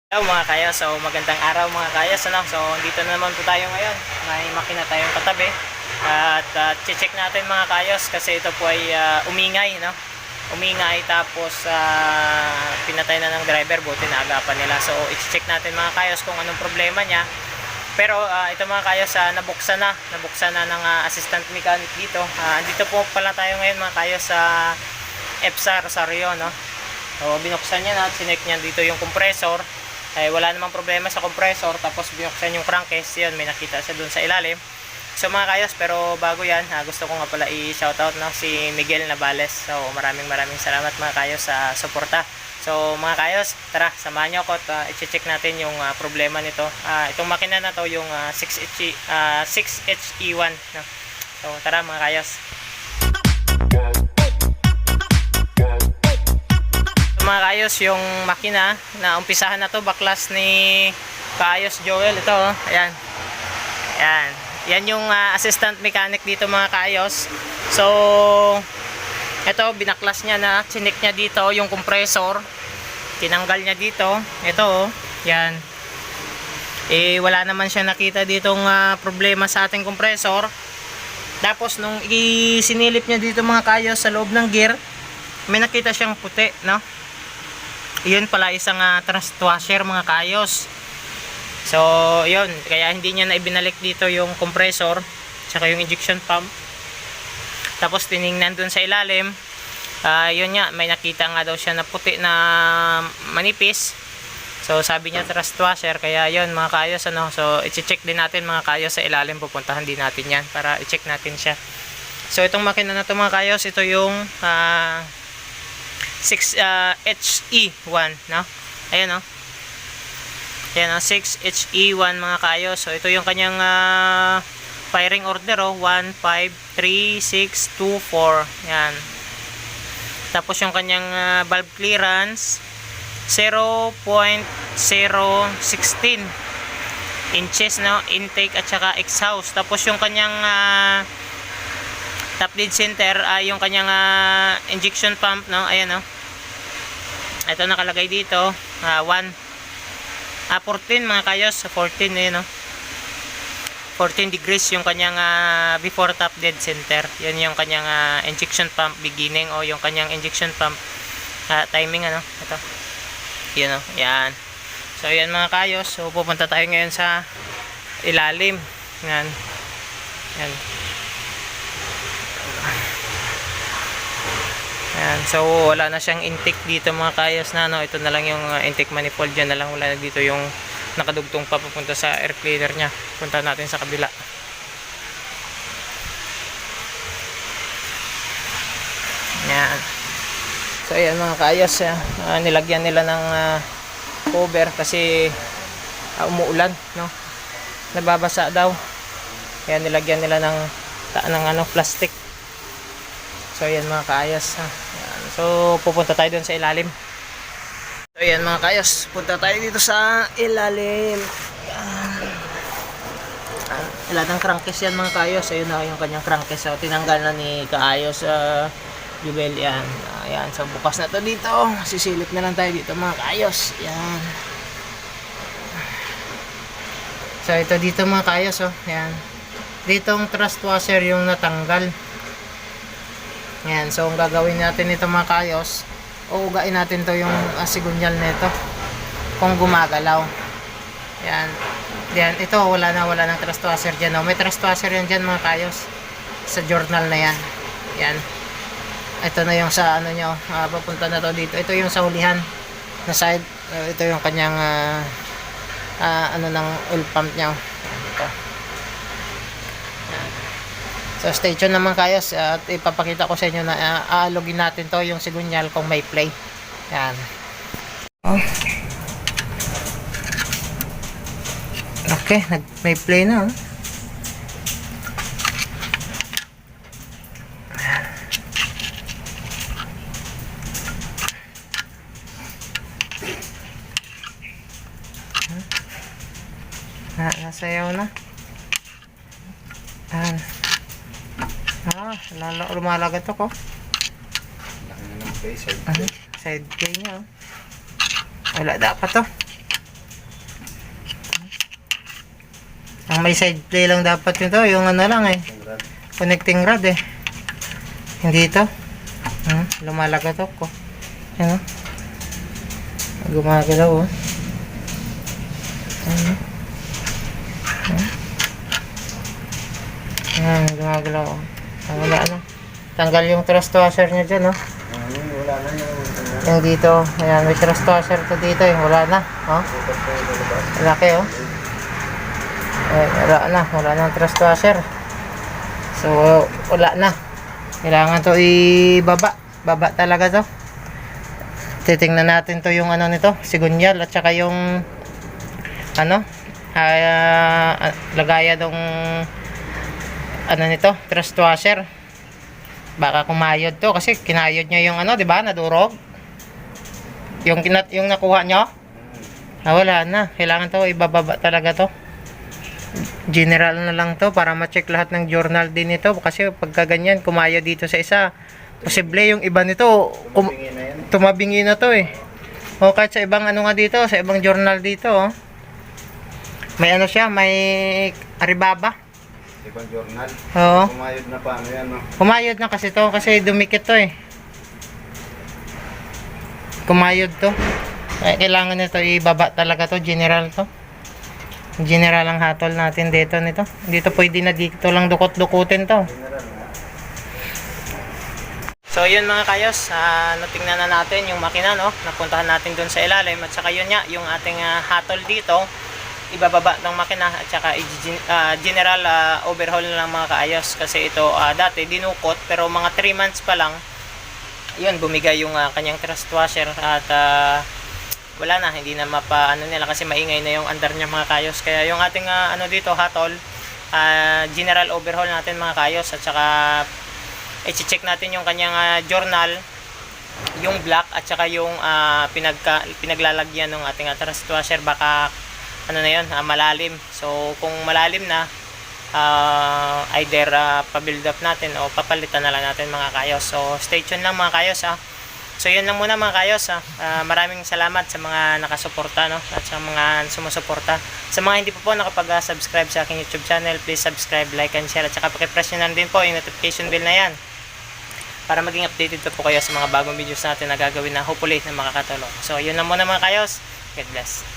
Hello mga kaya, so magandang araw mga kaya. So dito na naman po tayo ngayon. May makina tayong katabi. At check natin mga kayos kasi ito po ay umingay, no? Umingay tapos pinatay na ng driver, buti na agapan nila. So i-check natin mga kayos kung anong problema niya. Pero ito mga kayos, nabuksan na ng assistant mechanic dito. Dito po pala tayo ngayon mga kayos sa EPSA Rosario, no? So binuksan niya na at sinek niya dito yung compressor. Ay wala namang problema sa compressor, tapos binuksan yung crankcase, yun may nakita siya dun sa ilalim. So mga kayos, pero bago yan, gusto ko nga pala i-shoutout si Miguel Navales. So maraming salamat mga kayos sa suporta. So mga kayos, tara samahan nyo ako at i-check natin yung problema nito. Itong makina na to yung 6HE1, no? So tara mga kayos. Mga kayos, yung makina na umpisahan na to, baklas ni Kaayos Joel. Ito, ayan. Yan yung assistant mechanic dito mga kayos. So ito, binaklas niya na, chinik niya dito yung compressor, tinanggal niya dito. Ito, yan. Wala naman siya nakita ditong problema sa ating compressor. Tapos nung isinilip niya dito mga kayos sa loob ng gear, may nakita siyang puti, no? Yun pala isang thrust washer mga kayos. So yun, kaya hindi niya na ibinalik dito yung compressor tsaka yung injection pump. Tapos tiningnan dun sa ilalim, yun nga, may nakita nga daw siya na puti na manipis. So sabi niya thrust washer, kaya yun mga kayos, ano. So i-check din natin mga kayos sa ilalim, pupuntahan din natin yan para i-check natin siya. So itong makina na to mga kayos, ito yung 6HE1, no? Ayan, no? Ayan, no? 6HE1 mga kayo. So ito yung kanyang firing order, 153624. Yan. Tapos yung kanyang valve clearance 0.016 inches, no? Intake at saka exhaust. Tapos yung kanyang top dead center, yung kanyang injection pump, no? Ayan, no? Ito nakalagay dito, 14 mga kayos, 14, ayan, no? 14 degrees yung kanyang before top dead center. Yan yung kanyang injection pump beginning, o yung kanyang injection pump timing, ano? Ito. Yan, no? Yan. So yan mga kayos, so pupunta tayo ngayon sa ilalim. Yan. Yan. Ayan, so wala na siyang intake dito mga kayos na, no? Ito na lang yung intake manifold, dyan na lang, wala na dito yung nakadugtong pa papunta sa air cleaner nya. Punta natin sa kabila. Ayan. So ayan mga kayos, nilagyan nila ng cover kasi umuulan, no? Nababasa daw, kaya nilagyan nila ng plastic. So ayan mga kaayos, ayan. So pupunta tayo dun sa ilalim. So ayan mga kaayos, punta tayo dito sa ilalim. Ilan ng crankcase yan mga kaayos. Ayun na yung kanyang crankcase, so tinanggal na ni Kaayos Jubel. Yan, ayan. So bukas na to dito, sisilip na lang tayo dito mga kaayos. Yan. So ito dito mga kaayos, oh. Yan, ditong thrust washer yung natanggal. Yan, so ang gagawin natin ito mga kayos, uugain natin to yung sigunyal nito kung gumagalaw. Yan. Yan, ito wala ng thrust washer dyan, no? May thrust washer yan dyan mga kayos sa journal na yan. Yan. Ito na yung sa ano nyo, papunta na to dito. Ito yung sa hulihan na side. Ito yung kanyang ng oil pump nyo. Ito. So stay tuned naman kayos, at ipapakita ko sa inyo na aalogin natin to yung sigunyal kung may play. Yan. Oh. Okay, may play na, oh. Nasayaw na. Yan. Lumalagat ako. Side play niya, oh. Wala dapat to. Ang may side play lang dapat nito, yung ano lang eh. Connecting rod eh. Hindi ito. Lumalagatok ko. Yan o. Gumagalaw o. Yan, gumagalaw o. Wala na. Tanggal yung thrust washer niya dyan o. Wala na Yung dito. Ayan, may thrust washer to dito eh. Wala na. O. Laki o. Wala na ang thrust washer. So, wala na. Kailangan to ibaba. Baba talaga to. Titingnan natin to yung ano nito, sigunyal at saka yung ano, lagayan ng ano nito, thrust washer. Baka kumayod to kasi kinayod niya yung ano, 'di ba? Nadurog. Yung nakuha niyo. Wala na. Kailangan to ibababa talaga to. General na lang to para ma-check lahat ng journal din nito kasi pagka ganyan kumayo dito sa isa, posible yung iba nito tumabingi na to eh. O kahit sa ibang ano nga dito, sa ibang journal dito oh. May ano siya, may aribaba. ibang journal. Oo. Kumayod na paano yan, no? Kumayod na kasi to kasi dumikit to eh. Kumayod to. Kailangan nito ibaba talaga to, general to. General ang hatol natin dito nito. Dito pwede na dito lang dukot-dukutin to. So yun mga kayos, natingnan na natin yung makina no. Napuntahan natin dun sa ilalim at saka yun nga yung ating hatol dito. Ibababa ng makina at saka general overhaul na lang mga kaayos kasi ito dati dinukot pero mga 3 months pa lang yun bumigay yung kanyang thrust washer at wala na, hindi na mapa ano nila kasi maingay na yung andar niya mga kayos. Kaya yung ating ano dito hatol, general overhaul natin mga kayos at saka i-check natin yung kanyang journal, yung black at saka yung pinaglalagyan ng ating thrust washer baka ano na yun, malalim. So kung malalim na either pa-build up natin o papalitan na lang natin mga kayos. So stay tuned lang mga kayos So yun lang muna mga kayos maraming salamat sa mga nakasuporta no at sa mga sumusuporta. Sa mga hindi pa po nakapag-subscribe sa aking YouTube channel, please subscribe, like and share at saka paki-press nyo na din po yung notification bell na yan para maging updated po kayo sa mga bagong videos natin na gagawin na hopefully na makakatulong. So yun lang muna mga kayos. God bless.